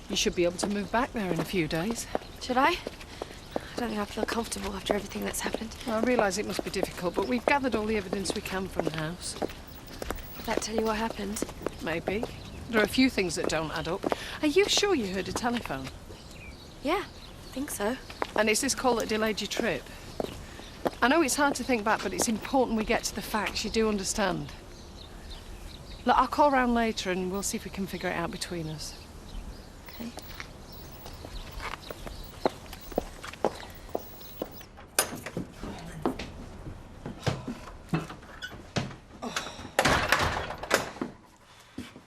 You should be able to move back there in a few days. Should I? I don't think I feel comfortable after everything that's happened. Well, I realise it must be difficult, but we've gathered all the evidence we can from the house. Did that tell you what happened? Maybe. There are a few things that don't add up. Are you sure you heard a telephone? Yeah, I think so. And it's this call that delayed your trip? I know it's hard to think back, but it's important we get to the facts. You do understand. Look, I'll call round later and we'll see if we can figure it out between us. Okay.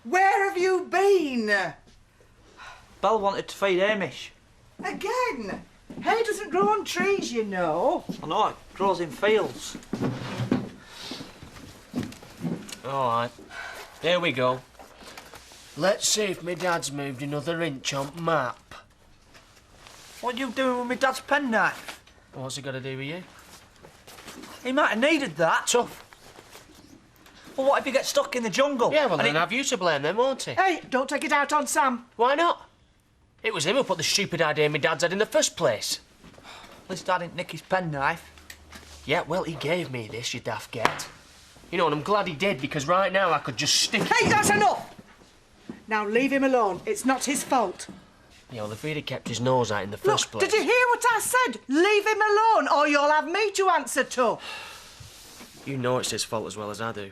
Where have you been? Belle wanted to feed Hamish. Again? Hay doesn't grow on trees, you know. I know, it grows in fields. All right, here we go. Let's see if my dad's moved another inch on map. What are you doing with my dad's penknife? What's it got to do with you? He might have needed that. Tough. Well, what if you get stuck in the jungle? Yeah, well, and then have you to blame then, won't he? Hey, don't take it out on Sam. Why not? It was him who put the stupid idea my dad's had in the first place. At least I didn't nick his penknife. Yeah, well, he gave me this, you daft get. You know, and I'm glad he did, because right now I could just stick... Hey, that's enough! Now leave him alone. It's not his fault. Yeah, well, if he'd have kept his nose out in the first place... Did you hear what I said? Leave him alone, or you'll have me to answer to. You know it's his fault as well as I do.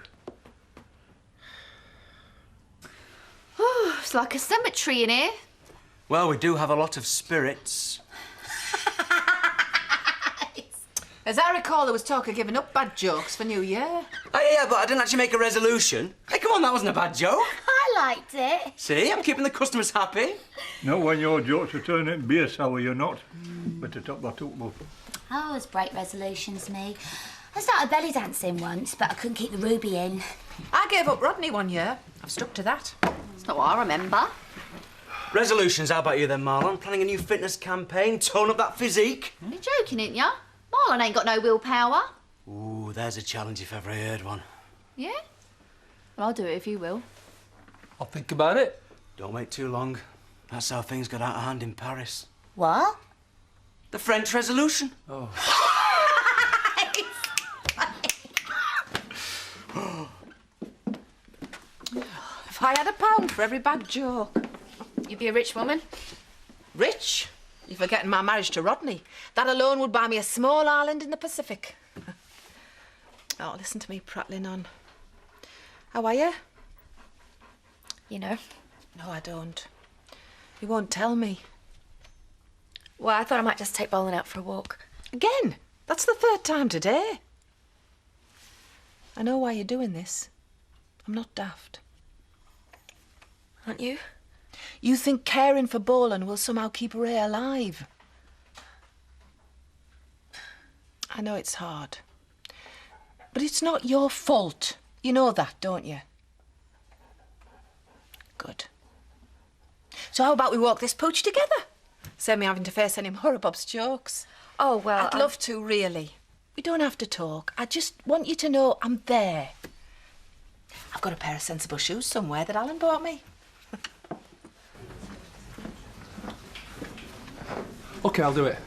It's like a cemetery in here. Well, we do have a lot of spirits. As I recall, there was talk of giving up bad jokes for New Year. Oh, yeah, but I didn't actually make a resolution. Hey, come on, that wasn't a bad joke. I liked it. See, I'm keeping the customers happy. Not when your jokes are turning into beer sour, you're not. But the top bottle. I always break resolutions, me. I started belly dancing once, but I couldn't keep the ruby in. I gave up Rodney one year. I've stuck to that. It's not what I remember. Resolutions, how about you then, Marlon? Planning a new fitness campaign, tone up that physique? You're joking, ain't ya? Marlon ain't got no willpower. Ooh, there's a challenge if ever I heard one. Yeah? Well, I'll do it if you will. I'll think about it. Don't wait too long. That's how things got out of hand in Paris. What? The French Revolution. Oh. If I had £1 for every bad joke. You'd be a rich woman. Rich? You're forgetting my marriage to Rodney. That alone would buy me a small island in the Pacific. Oh, listen to me prattling on. How are you? You know. No, I don't. You won't tell me. Well, I thought I might just take Bolin out for a walk. Again? That's the third time today. I know why you're doing this. I'm not daft. Aren't you? You think caring for Bolin will somehow keep Ray alive. I know it's hard. But it's not your fault. You know that, don't you? Good. So how about we walk this pooch together? Save me having to face any more of Bob's jokes. Oh, well, I'd love to, really. We don't have to talk. I just want you to know I'm there. I've got a pair of sensible shoes somewhere that Alan bought me. OK, I'll do it.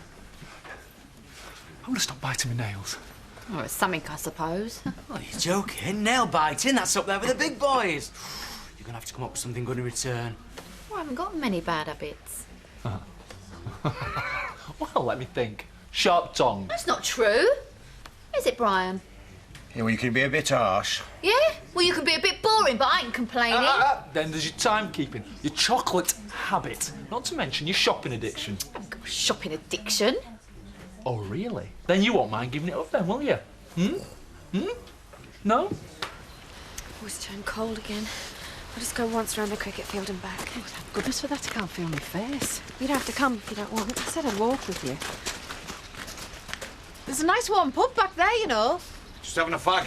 I'm going to stop biting my nails. Oh, it's something, I suppose. Oh, you're joking. Nail biting, that's up there with the big boys. You're going to have to come up with something good in return. Well, I haven't got many bad habits. Well, let me think. Sharp tongue. That's not true. Is it, Brian? Yeah, well, you can be a bit harsh. Yeah? Well, you can be a bit boring, but I ain't complaining. Then there's your timekeeping, your chocolate habit, not to mention your shopping addiction. I haven't got a shopping addiction. Oh, really? Then you won't mind giving it up then, will you? No? Oh, it's turned cold again. I'll just go once round the cricket field and back. Oh, thank goodness for that. I can't feel my face. You don't have to come if you don't want. I said I'd walk with you. There's a nice warm pub back there, you know. Just having a fag.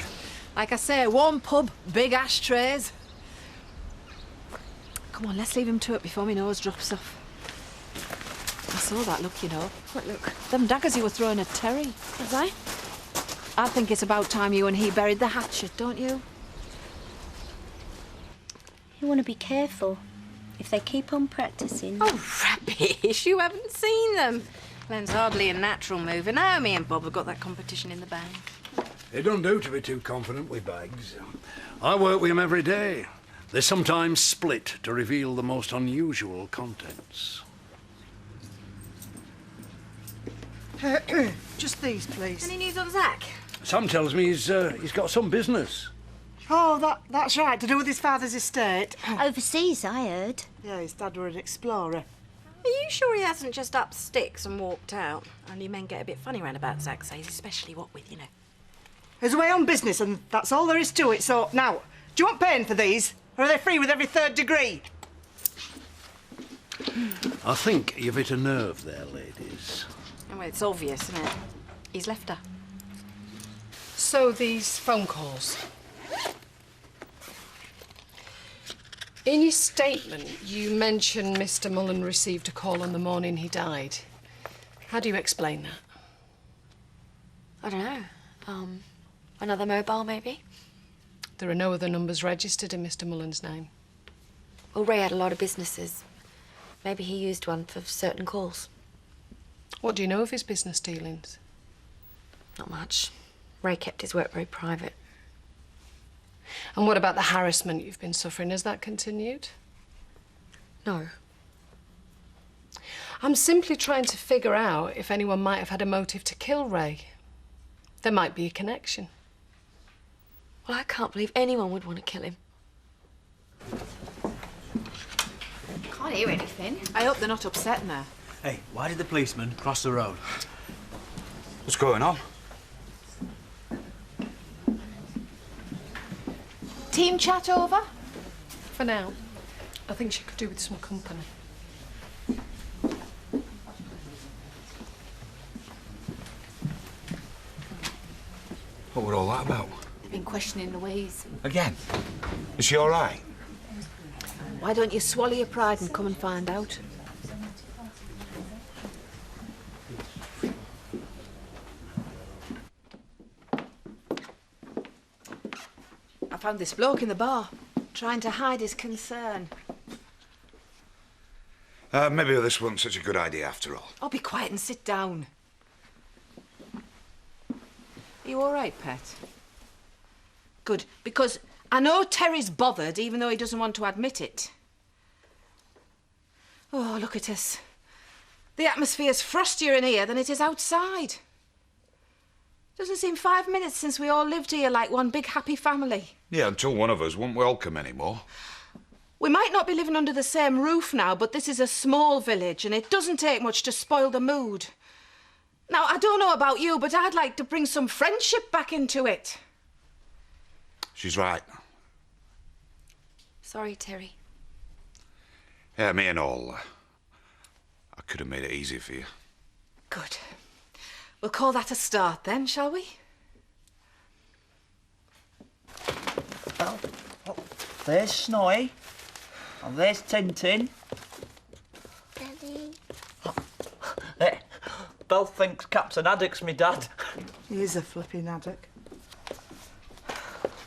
Like I say, warm pub, big ashtrays. Come on, let's leave him to it before my nose drops off. I saw that look, you know. What look? Them daggers you were throwing at Terry. Was I? I think it's about time you and he buried the hatchet, don't you? You want to be careful. if they keep on practising. Oh, rubbish. You haven't seen them. Len's hardly a natural mover. Naomi and Bob have got that competition in the bag. It don't do to be too confident with bags. I work with them every day. They sometimes split to reveal the most unusual contents. Just these, please. Any news on Zach? Sam tells me he's got some business. Oh, that's right. To do with his father's estate. Overseas, I heard. Yeah, his dad were an explorer. Are you sure he hasn't just upped sticks and walked out? Only men get a bit funny round about Zach says, especially what with, you know. He's away on business, and that's all there is to it. So, now, do you want paying for these? Or are they free with every third degree? I think you've hit a nerve there, ladies. Oh, well, it's obvious, isn't it? He's left her. So these phone calls. In your statement, you mentioned Mr. Mullen received a call on the morning he died. How do you explain that? I don't know. Another mobile, maybe? There are no other numbers registered in Mr. Mullen's name. Well, Ray had a lot of businesses. Maybe he used one for certain calls. What do you know of his business dealings? Not much. Ray kept his work very private. And what about the harassment you've been suffering? Has that continued? No. I'm simply trying to figure out if anyone might have had a motive to kill Ray. There might be a connection. Well, I can't believe anyone would want to kill him. Can't hear anything. I hope they're not upsetting her. Hey, why did the policeman cross the road? What's going on? Team chat over? For now, I think she could do with some company. What were all that about? They've been questioning Louise. Again? Is she all right? Why don't you swallow your pride and come and find out? I found this bloke in the bar, trying to hide his concern. Maybe this wasn't such a good idea after all. Oh, be quiet and sit down. Are you all right, Pet? Good, because I know Terry's bothered, even though he doesn't want to admit it. Oh, look at us. The atmosphere's frostier in here than it is outside. Doesn't seem 5 minutes since we all lived here like one big happy family. Yeah, until one of us wasn't welcome anymore. We might not be living under the same roof now, but this is a small village and it doesn't take much to spoil the mood. Now, I don't know about you, but I'd like to bring some friendship back into it. She's right. Sorry, Terry. Yeah, me and all. I could have made it easy for you. Good. We'll call that a start then, shall we? Well, there's Snowy. And there's Tintin. Daddy. Hey, Belle thinks Captain Haddock's me dad. He is a flipping addict.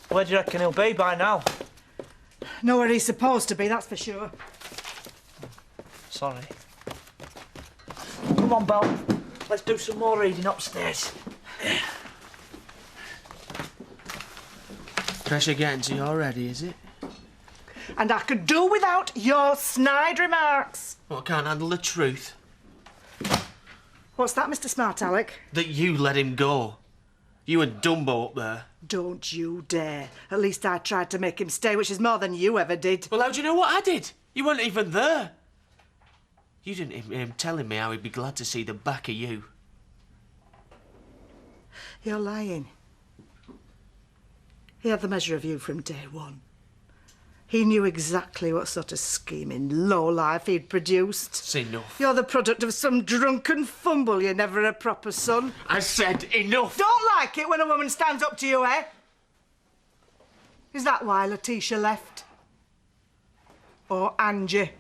Where do you reckon he'll be by now? Know where he's supposed to be, that's for sure. Sorry. Come on, Belle. Let's do some more reading upstairs. Pressure getting to you already, is it? And I could do without your snide remarks. Well, I can't handle the truth. What's that, Mr. Smart Alec? That you let him go. You and Dumbo up there. Don't you dare. At least I tried to make him stay, which is more than you ever did. Well, how do you know what I did? You weren't even there. You didn't even hear him telling me how he'd be glad to see the back of you. You're lying. He had the measure of you from day one. He knew exactly what sort of scheming lowlife he'd produced. It's enough. You're the product of some drunken fumble. You're never a proper son. I said enough. Don't like it when a woman stands up to you, eh? Is that why Letitia left? Or Angie?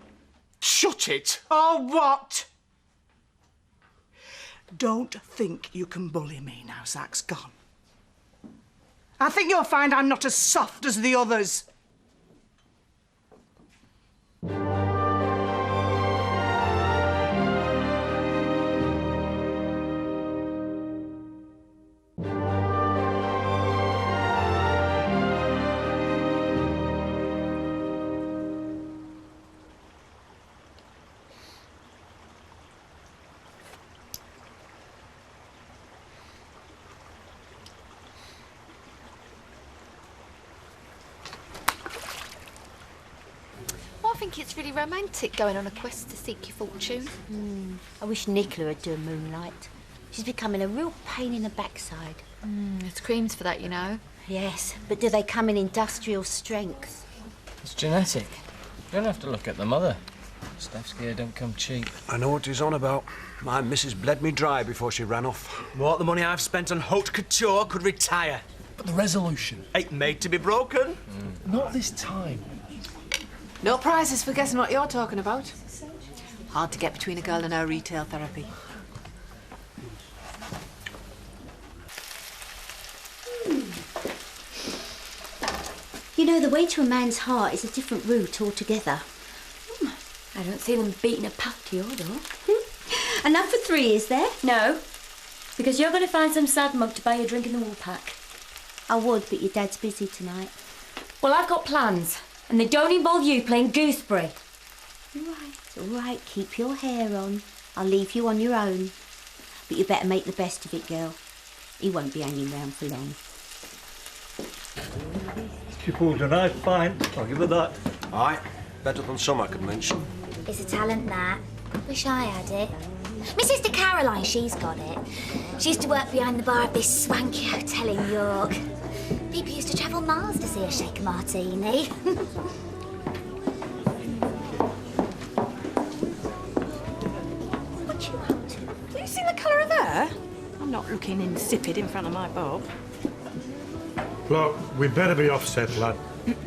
Shut it. Or what? Don't think you can bully me now Zach's gone. I think you'll find I'm not as soft as the others. think it's really romantic going on a quest to seek your fortune. I wish Nicola would do a moonlight. She's becoming a real pain in the backside. There's creams for that, you know. Yes, but do they come in industrial strength? It's genetic. You don't have to look at the mother. Stuff's gear don't come cheap. I know what he's on about. My missus bled me dry before she ran off. What the money I've spent on haute couture could retire. But the resolution Ain't made to be broken. Not this time. No prizes for guessing what you're talking about. Hard to get between a girl and her retail therapy. You know, the way to a man's heart is a different route altogether. I don't see them beating a path to your door. Enough for 3, is there? No, because you're going to find some sad mug to buy you a drink in the Woolpack. I would, but your dad's busy tonight. Well, I've got plans, and they don't involve you playing gooseberry. All right, keep your hair on. I'll leave you on your own. But you better make the best of it, girl. He won't be hanging round for long. She pulled a knife fine. I'll give her that. Aye, better than some I could mention. It's a talent, that. Wish I had it. My sister Caroline, she's got it. She used to work behind the bar of this swanky hotel in York. People used to travel miles to see her shake a martini. What you up to? Have you seen the colour of her? I'm not looking insipid in front of my Bob. Look, we'd better be offset, lad.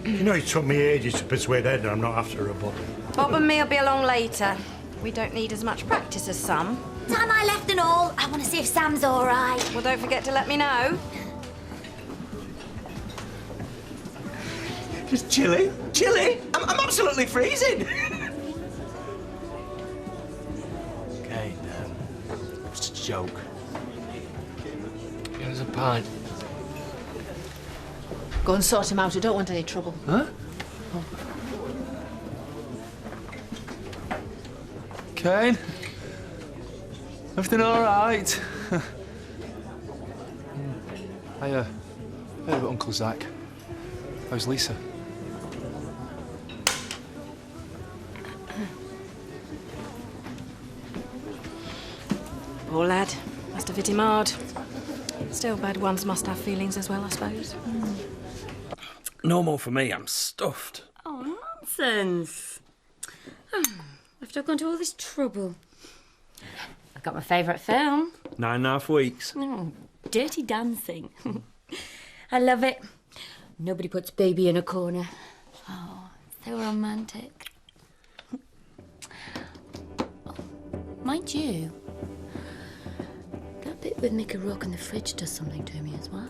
You know, it took me ages to persuade Edna I'm not after her body. Bob and me'll be along later. We don't need as much practice as some. Time I left and all, I want to see if Sam's all right. Well, don't forget to let me know. Just chilly. Chilly? I'm absolutely freezing. Okay, just a joke. Give us a pint. Go and sort him out. I don't want any trouble. Huh? Kane? Everything all right? Hey, about Uncle Zach. How's Lisa? Poor lad. Must have hit him hard. Still, bad ones must have feelings as well, I suppose. No more for me, I'm stuffed. Oh, nonsense. After I've gone to all this trouble. I've got my favourite film. 9.5 weeks. Oh, Dirty Dancing. I love it. Nobody puts baby in a corner. Oh, so romantic. Mind you, that bit with Mickey Rourke in the fridge does something to me as well.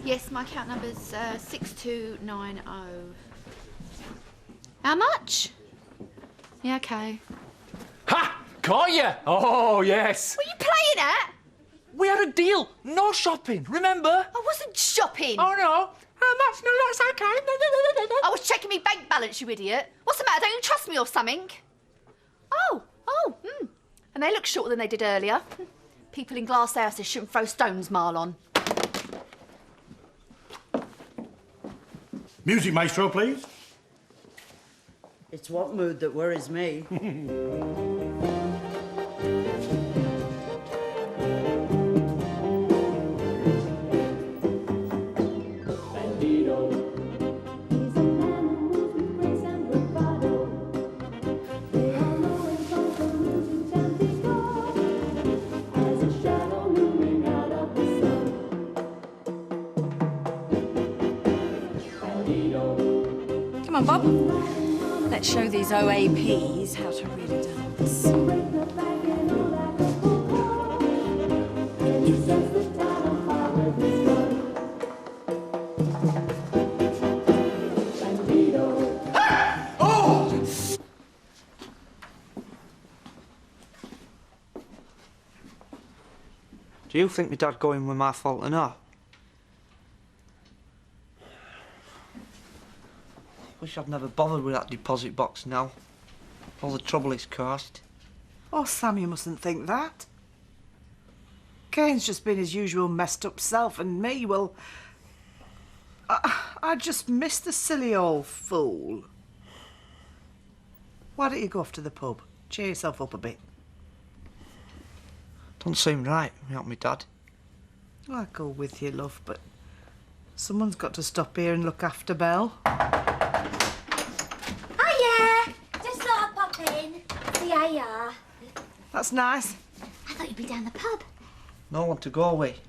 Yes, my account number's 6290. How much? Yeah, okay. Ha! Caught you! Oh, yes. What are you playing at? We had a deal. No shopping, remember? I wasn't shopping. Oh, no. How much? No, that's okay. I was checking my bank balance, you idiot. What's the matter? Don't you trust me or something? And they look shorter than they did earlier. People in glass houses shouldn't throw stones, Marlon. Music maestro, please. It's what mood that worries me. Come on, Bob. Let's show these OAPs how to really dance. Do you think my dad going was my fault or not? Wish I'd never bothered with that deposit box now. All the trouble it's caused. Oh, Sam, you mustn't think that. Kane's just been his usual messed up self, and me, well... I just miss the silly old fool. Why don't you go off to the pub? Cheer yourself up a bit. Don't seem right without me dad. I'll go with you, love, but someone's got to stop here and look after Belle. Hiya! Just thought I'd pop in. See how you are. That's nice. I thought you'd be down the pub. No one to go with.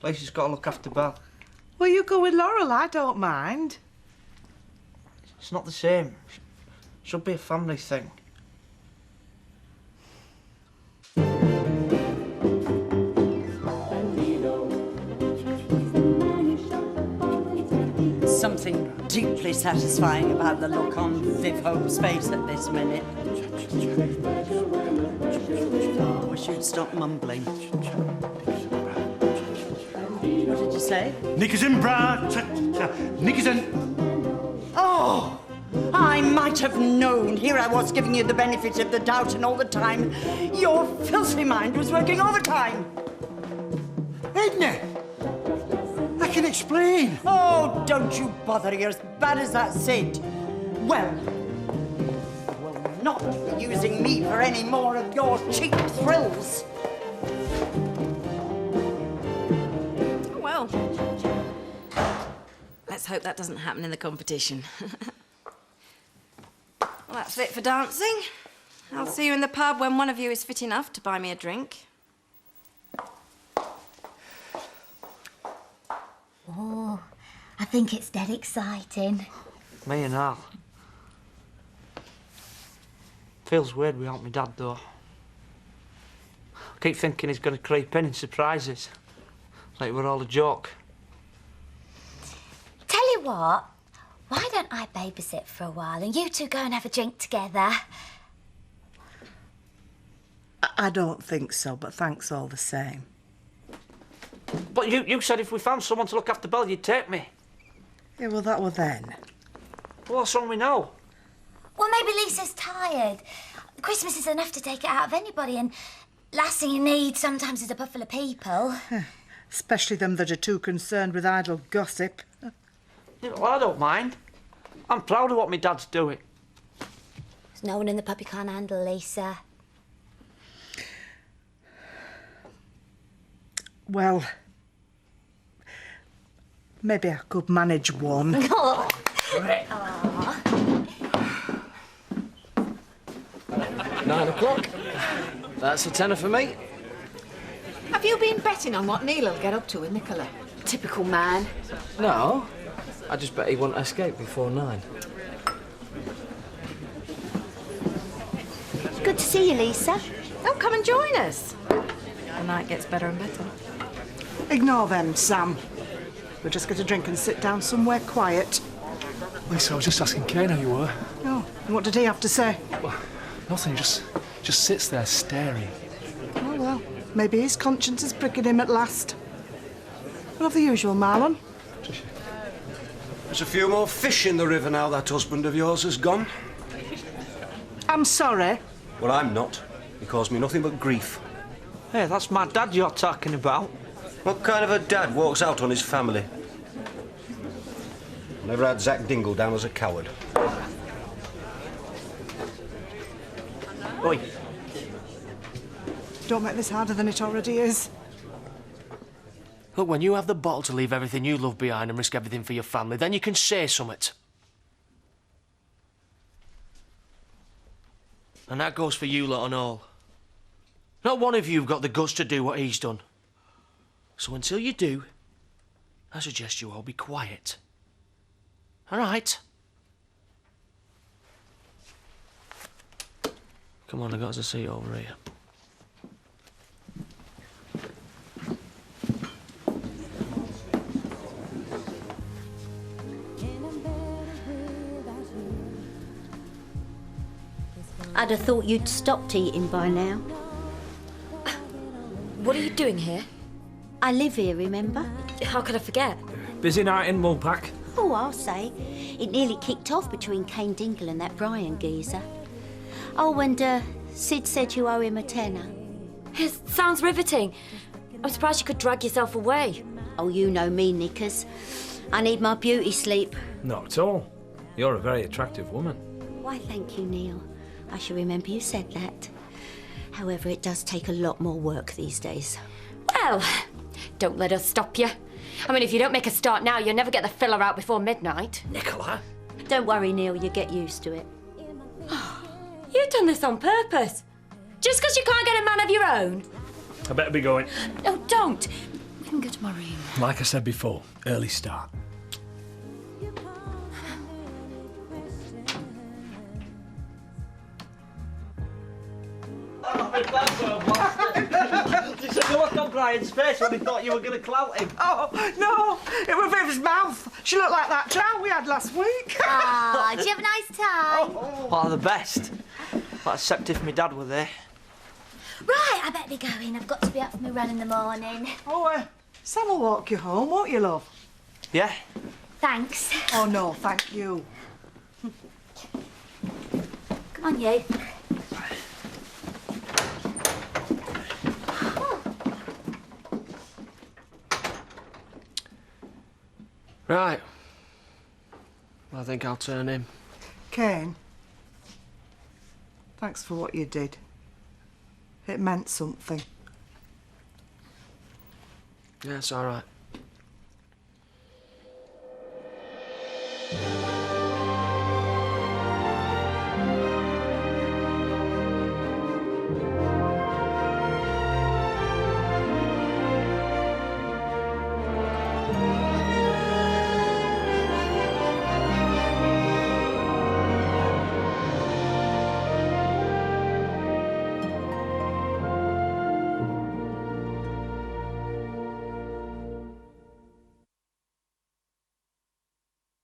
Lacey's got to look after Belle. Well, you go with Laurel, I don't mind. It's not the same. Should be a family thing. Something deeply satisfying about the look on Viv Hope's face at this minute. I wish you'd stop mumbling. What did you say? Knickers and bra, knickers and... Oh! I might have known. Here I was giving you the benefit of the doubt, and all the time your filthy mind was working overtime. Edna! I can explain. Oh, don't you bother. You're as bad as that Sid. Well, you will not be using me for any more of your cheap thrills. Well, let's hope that doesn't happen in the competition. Well, that's it for dancing. I'll see you in the pub when one of you is fit enough to buy me a drink. Oh, I think it's dead exciting. Me and Al. Feels weird without me dad, though. I keep thinking he's going to creep in and surprise us. Like we're all a joke. Tell you what, why don't I babysit for a while and you two go and have a drink together? I don't think so, but thanks all the same. But you said if we found someone to look after Belle, you'd take me. Yeah, well, that were then. Well, what's wrong with now? Well, maybe Lisa's tired. Christmas is enough to take it out of anybody, and last thing you need sometimes is a butt full of people. Especially them that are too concerned with idle gossip. Yeah, well, I don't mind. I'm proud of what my dad's doing. There's no one in the pub you can't handle, Lisa. Well, maybe I could manage one. Oh. 9 o'clock. That's a tenner for me. Have you been betting on what Neil will get up to with Nicola? Typical man. No, I just bet he won't escape before 9. Good to see you, Lisa. Oh, come and join us. The night gets better and better. Ignore them, Sam. We'll just get a drink and sit down somewhere quiet. Lisa, I was just asking Kane how you were. Oh, and what did he have to say? Well, nothing, just sits there staring. Oh, well, maybe his conscience is pricking him at last. We'll have the usual, Marlon. There's a few more fish in the river now that husband of yours has gone. I'm sorry. Well, I'm not. He caused me nothing but grief. Hey, that's my dad you're talking about. What kind of a dad walks out on his family? Never had Zach Dingle down as a coward. Oi. Don't make this harder than it already is. Look, when you have the bottle to leave everything you love behind and risk everything for your family, then you can say something. And that goes for you lot and all. Not one of you've got the guts to do what he's done. So until you do, I suggest you all be quiet. All right? Come on, I got us a seat over here. I'd have thought you'd stopped eating by now. What are you doing here? I live here, remember? How could I forget? Busy night in Mulpack. Oh, I'll say. It nearly kicked off between Kane Dingle and that Brian geezer. Oh, and Sid said you owe him a tenner. It sounds riveting. I'm surprised you could drag yourself away. Oh, you know me, Knickers. I need my beauty sleep. Not at all. You're a very attractive woman. Why, thank you, Neil. I shall remember you said that. However, it does take a lot more work these days. Well, don't let us stop you. I mean, if you don't make a start now, you'll never get the filler out before midnight. Nicola? Don't worry, Neil, you get used to it. You've done this on purpose. Just because you can't get a man of your own. I better be going. No, don't. We can go to my room. Like I said before, early start. Did you look on Brian's face when he thought you were going to clout him? Oh, no, it was Viv's mouth. She looked like that child we had last week. Ah, did you have a nice time? Oh, the best. Well, except if my dad were there. Right, I better be going. I've got to be up for my run in the morning. Oh, Sam will walk you home, won't you, love? Yeah? Thanks. Oh, no, thank you. Come on, you. Right. I think I'll turn in. Kane, thanks for what you did. It meant something. Yeah, it's all right.